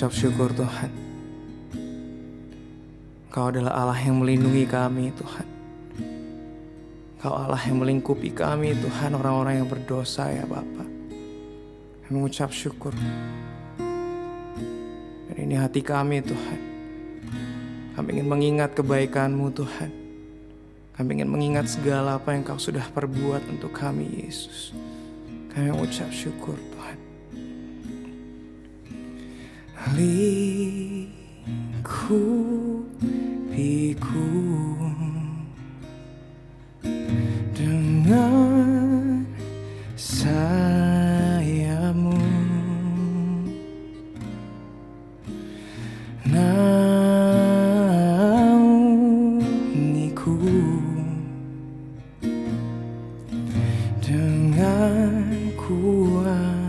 mengucap syukur Tuhan. Kau adalah Allah yang melindungi kami Tuhan. Kau Allah yang melingkupi kami Tuhan, orang-orang yang berdosa ya Bapa. Kami mengucap syukur. Dan ini hati kami Tuhan. Kami ingin mengingat kebaikan-Mu Tuhan. Kami ingin mengingat segala apa yang Kau sudah perbuat untuk kami Yesus. Kami mengucap syukur Tuhan. Lingkupiku dengan sayap-Mu, naungiku dengan kuasa-Mu.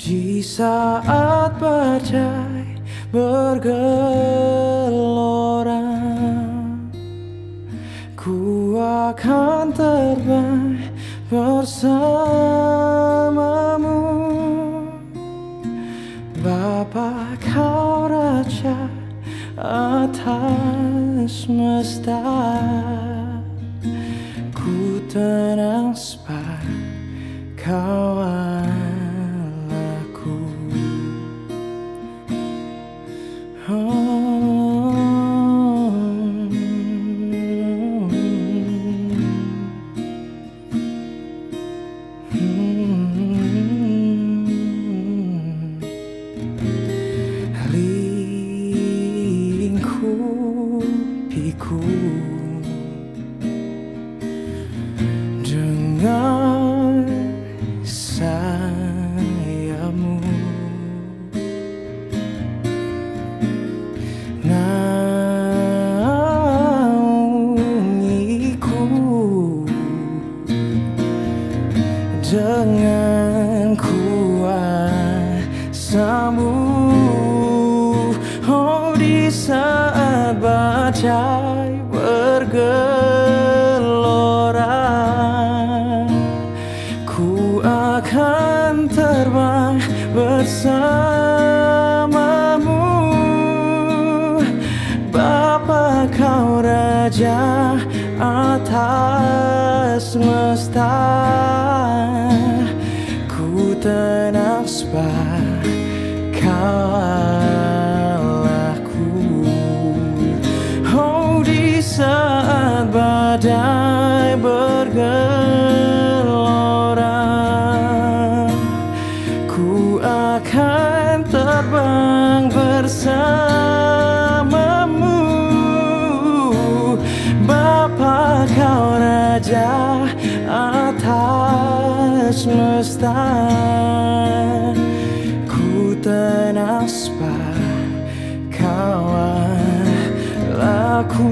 Di saat badai bergelora, ku akan terbang bersama-Mu. Bapa, Kau Raja atas semesta, ku tenang sebab Kau Allahku. Lingkupiku dengan sayap-Mu, naungiku dengan kuasa-Mu. Oh, di saat badai bergelora, ku akan terbang bersama-Mu. Bapa, Kau Raja atas semesta, ku tenang sebab Kau Allahku. Oh, di saat badai bergelora, ku akan terbang bersama-Mu. Bapa, Kau Raja atas semesta, ku tenang sebab Kau Allahku.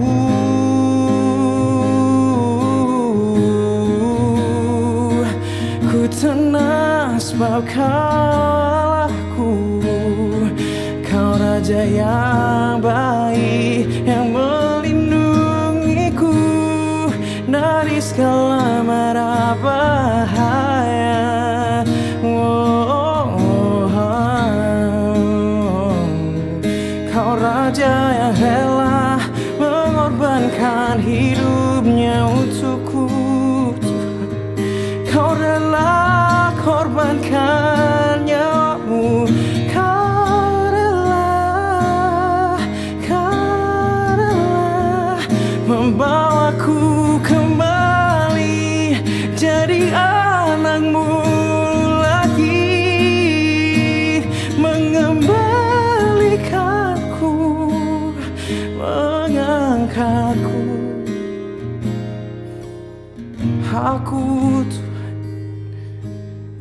Ku tenang sebab Kau Allahku. Kau Raja yang baik, yang melindungiku dari segala mara bahaya. Kau Raja yang rela mengorbankan hidupnya untukku. Kau rela korbankan nyawa-Mu. Kau rela membawaku kembali jadi anak-Mu lagi, mengembalikanku, mengangkatku. Aku Tuhan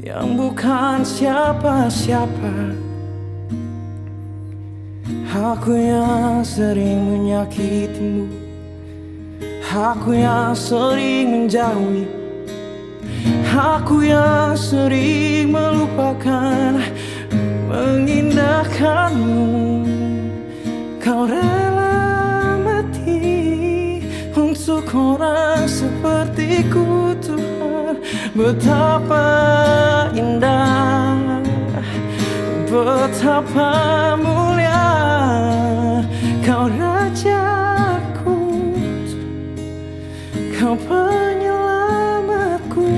yang bukan siapa-siapa, aku yang sering menyakiti-Mu, aku yang sering menjauhi, aku yang sering melupakan, mengindahkan-Mu. Kau rela mati untuk orang sepertiku Tuhan. Betapa indah Betapa mulia Kau Rajaku, Kau penyelamatku.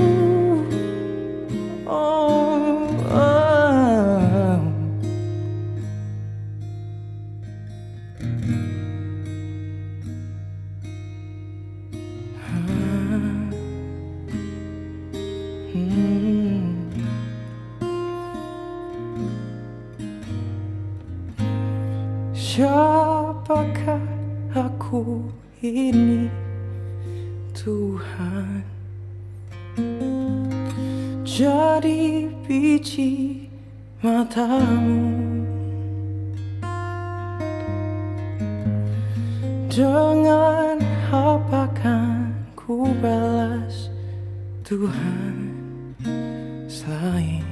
Oh, oh. Siapakah aku ini, Tuhan? Jadi biji matamu. Dengan apa kan ku balas, Tuhan, selain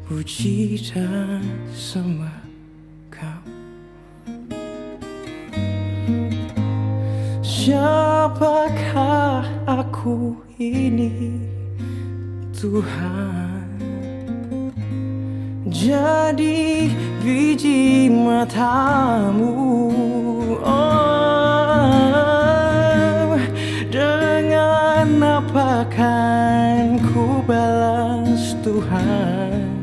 puji dan sembah Kau? Siapakah aku ini, Tuhan? Jadi biji matamu. Oh, dengan apa kan ku balas, Tuhan,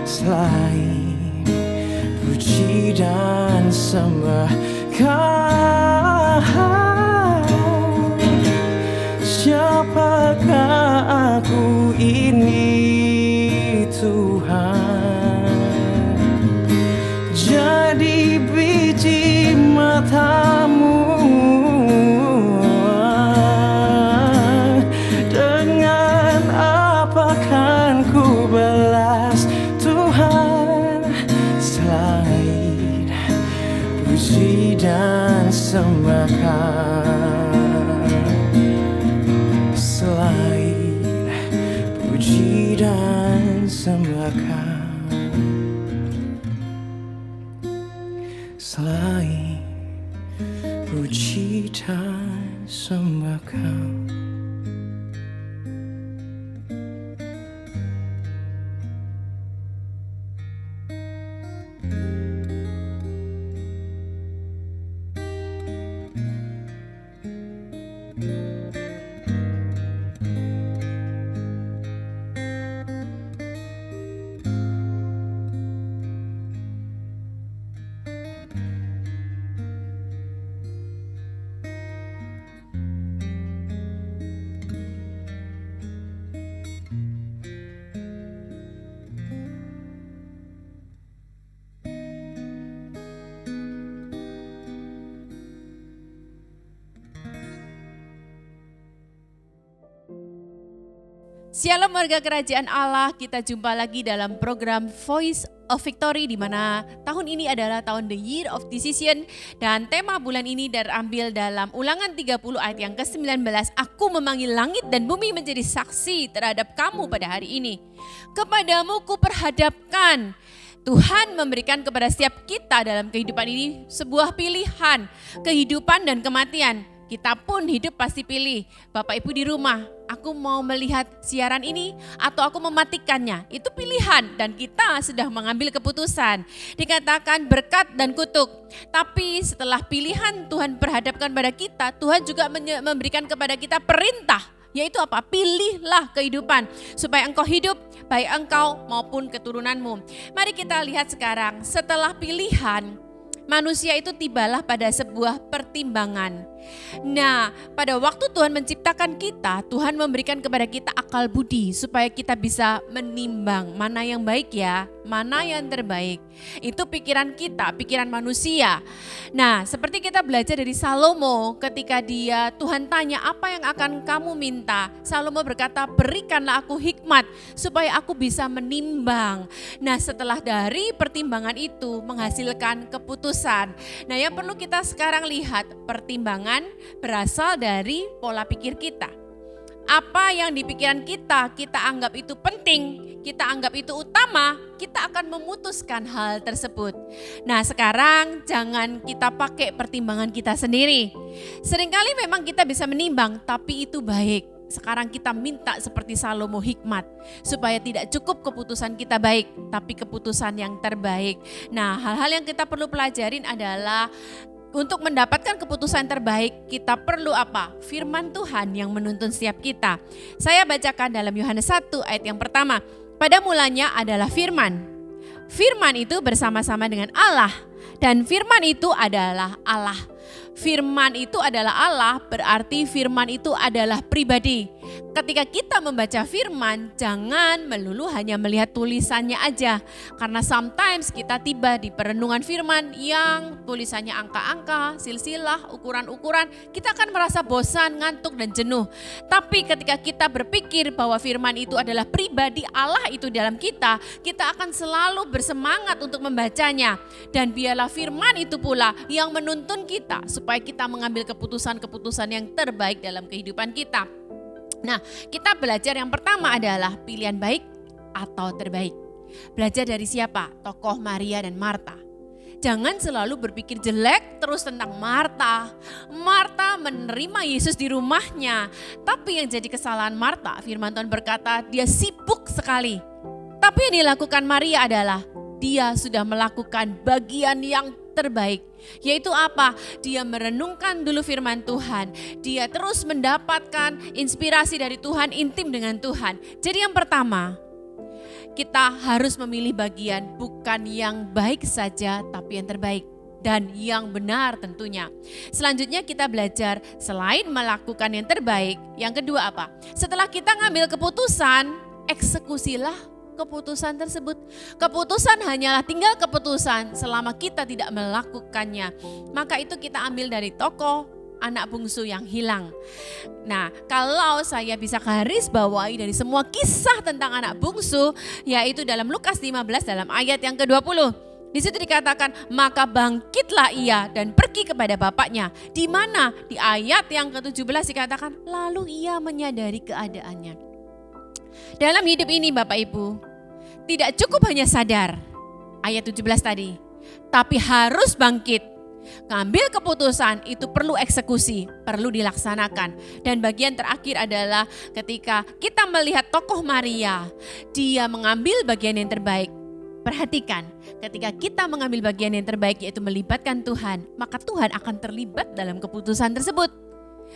selain puji dan sembah Kau? Siapakah aku ini, Tuhan? Jadi biji matamu. Dengan apa kan ku balas, Tuhan, selain puji dan sembah Kau? Selain puji dan sembah Kau, selain puji dan sembah Kau. Shalom warga kerajaan Allah, kita jumpa lagi dalam program Voice of Victory, di mana tahun ini adalah tahun The Year of Decision, dan tema bulan ini terambil dalam Ulangan 30 ayat yang ke-19. Aku memanggil langit dan bumi menjadi saksi terhadap kamu pada hari ini. Kepadamu kuperhadapkan. Tuhan memberikan kepada setiap kita dalam kehidupan ini sebuah pilihan, kehidupan dan kematian. Kita pun hidup pasti pilih. Bapak Ibu di rumah, aku mau melihat siaran ini atau aku mematikannya. Itu pilihan dan kita sudah mengambil keputusan. Dikatakan berkat dan kutuk. Tapi setelah pilihan Tuhan perhadapkan pada kita, Tuhan juga memberikan kepada kita perintah. Yaitu apa? Pilihlah kehidupan supaya engkau hidup, baik engkau maupun keturunanmu. Mari kita lihat sekarang, setelah pilihan, manusia itu tibalah pada sebuah pertimbangan. Nah, pada waktu Tuhan menciptakan kita, Tuhan memberikan kepada kita akal budi supaya kita bisa menimbang mana yang baik ya, mana yang terbaik. Itu pikiran kita, pikiran manusia. Nah, seperti kita belajar dari Salomo ketika Tuhan tanya apa yang akan kamu minta. Salomo berkata, berikanlah aku hikmat supaya aku bisa menimbang. Nah, setelah dari pertimbangan itu menghasilkan keputusan. Nah, yang perlu kita sekarang lihat, pertimbangan berasal dari pola pikir kita. Apa yang di pikiran kita, kita anggap itu penting, kita anggap itu utama, kita akan memutuskan hal tersebut. Nah, sekarang jangan kita pakai pertimbangan kita sendiri. Seringkali memang kita bisa menimbang, tapi itu baik. sekarang kita minta seperti Salomo hikmat, supaya tidak cukup keputusan kita baik, tapi keputusan yang terbaik. Nah, hal-hal yang kita perlu pelajarin adalah untuk mendapatkan keputusan terbaik, kita perlu apa? Firman Tuhan yang menuntun setiap kita. Saya bacakan dalam Yohanes 1 ayat yang pertama. Pada mulanya adalah firman. Firman itu bersama-sama dengan Allah, dan firman itu adalah Allah. Firman itu adalah Allah, berarti firman itu adalah pribadi. Ketika kita membaca firman, jangan melulu hanya melihat tulisannya aja. Karena sometimes kita tiba di perenungan firman yang tulisannya angka-angka, silsilah, ukuran-ukuran, kita akan merasa bosan, ngantuk, dan jenuh. Tapi ketika kita berpikir bahwa firman itu adalah pribadi Allah itu dalam kita akan selalu bersemangat untuk membacanya. Dan biarlah firman itu pula yang menuntun kita supaya kita mengambil keputusan-keputusan yang terbaik dalam kehidupan kita. Nah, kita belajar yang pertama adalah pilihan baik atau terbaik. Belajar dari siapa? Tokoh Maria dan Marta. Jangan selalu berpikir jelek terus tentang Marta. Marta menerima Yesus di rumahnya. Tapi yang jadi kesalahan Marta, firman Tuhan berkata dia sibuk sekali. Tapi yang dilakukan Maria adalah dia sudah melakukan bagian yang terbaik. Yaitu apa? Dia merenungkan dulu firman Tuhan. Dia terus mendapatkan inspirasi dari Tuhan, intim dengan Tuhan. Jadi yang pertama, kita harus memilih bagian bukan yang baik saja, tapi yang terbaik. Dan yang benar tentunya. Selanjutnya kita belajar selain melakukan yang terbaik, yang kedua apa? Setelah kita ngambil keputusan, eksekusilah keputusan tersebut. Keputusan hanyalah tinggal keputusan selama kita tidak melakukannya. Maka itu kita ambil dari tokoh anak bungsu yang hilang. Nah, kalau saya bisa garis bawahi dari semua kisah tentang anak bungsu, yaitu dalam Lukas 15 dalam ayat yang ke-20. Di situ dikatakan, maka bangkitlah ia dan pergi kepada bapaknya. Di mana? Di ayat yang ke-17 dikatakan, lalu ia menyadari keadaannya. Dalam hidup ini Bapak Ibu, tidak cukup hanya sadar, ayat 17 tadi, tapi harus bangkit. Ngambil keputusan itu perlu eksekusi, perlu dilaksanakan. Dan bagian terakhir adalah ketika kita melihat tokoh Maria, dia mengambil bagian yang terbaik. Perhatikan, ketika kita mengambil bagian yang terbaik yaitu melibatkan Tuhan, maka Tuhan akan terlibat dalam keputusan tersebut.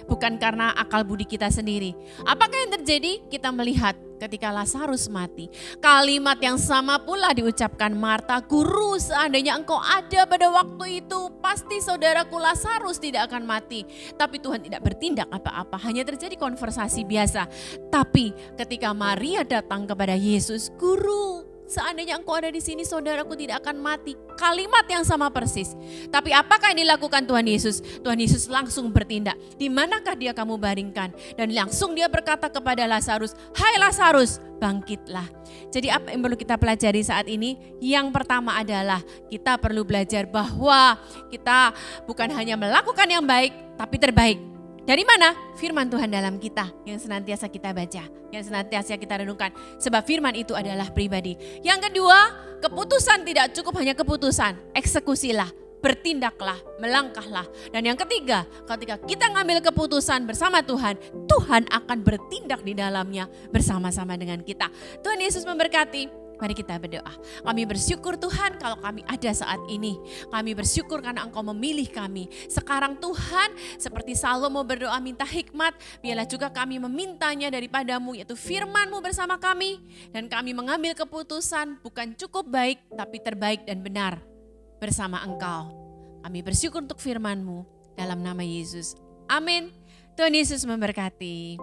Bukan karena akal budi kita sendiri. Apakah yang terjadi? Kita melihat ketika Lazarus mati. Kalimat yang sama pula diucapkan Marta, Guru, seandainya engkau ada pada waktu itu, pasti saudaraku Lazarus tidak akan mati. Tapi Tuhan tidak bertindak apa-apa, hanya terjadi konversasi biasa. Tapi ketika Maria datang kepada Yesus, Guru, seandainya engkau ada di sini, saudaraku tidak akan mati. Kalimat yang sama persis. Tapi apakah yang dilakukan Tuhan Yesus? Tuhan Yesus langsung bertindak. Di manakah dia kamu baringkan? Dan langsung dia berkata kepada Lazarus, hai Lazarus, bangkitlah. Jadi apa yang perlu kita pelajari saat ini? Yang pertama adalah kita perlu belajar bahwa kita bukan hanya melakukan yang baik, tapi terbaik. Dari mana? Firman Tuhan dalam kita yang senantiasa kita baca, yang senantiasa kita renungkan. Sebab firman itu adalah pribadi. Yang kedua, keputusan tidak cukup hanya keputusan, eksekusilah, bertindaklah, melangkahlah. Dan yang ketiga, ketika kita ngambil keputusan bersama Tuhan, Tuhan akan bertindak di dalamnya bersama-sama dengan kita. Tuhan Yesus memberkati. Mari kita berdoa. Kami bersyukur Tuhan kalau kami ada saat ini. Kami bersyukur karena Engkau memilih kami. Sekarang Tuhan, seperti Salomo berdoa minta hikmat, biarlah juga kami memintanya daripadamu, yaitu firman-Mu bersama kami. Dan kami mengambil keputusan bukan cukup baik, tapi terbaik dan benar bersama Engkau. Kami bersyukur untuk firman-Mu dalam nama Yesus. Amin. Tuhan Yesus memberkati.